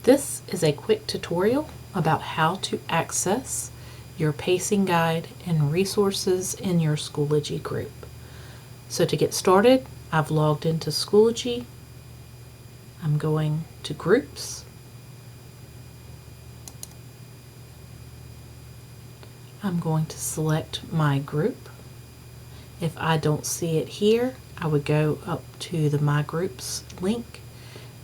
This is a quick tutorial about how to access your pacing guide and resources in your Schoology group. So to get started, I've logged into Schoology. I'm going to Groups. I'm going to select my group. If I don't see it here, I would go up to the My Groups link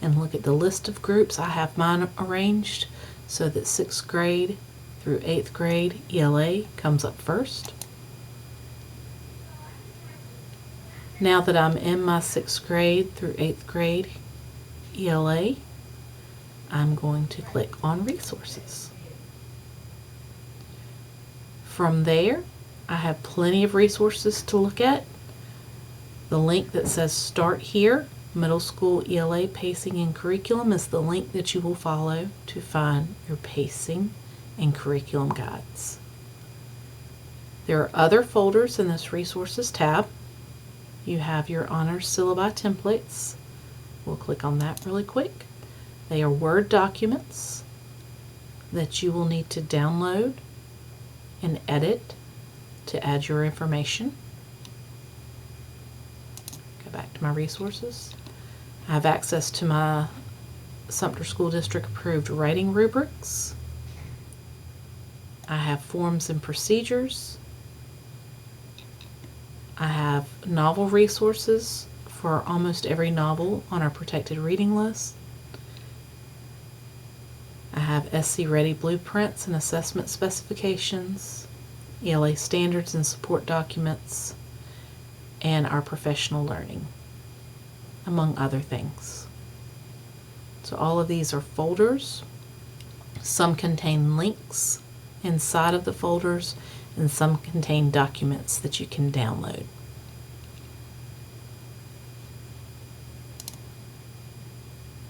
and look at the list of groups. I have mine arranged so that 6th grade through 8th grade ELA comes up first. Now that I'm in my 6th grade through 8th grade ELA, I'm going to click on Resources. From there, I have plenty of resources to look at. The link that says Start Here, Middle School ELA Pacing and Curriculum, is the link that you will follow to find your pacing and curriculum guides. There are other folders in this Resources tab. You have your Honors Syllabi templates. We'll click on that really quick. They are Word documents that you will need to download and edit to add your information. Go back to my resources. I have access to my Sumter School District approved writing rubrics. I have forms and procedures. I have novel resources for almost every novel on our protected reading list. I have SC Ready blueprints and assessment specifications, ELA standards and support documents, and our professional learning, among other things. So all of these are folders. Some contain links inside of the folders, and some contain documents that you can download.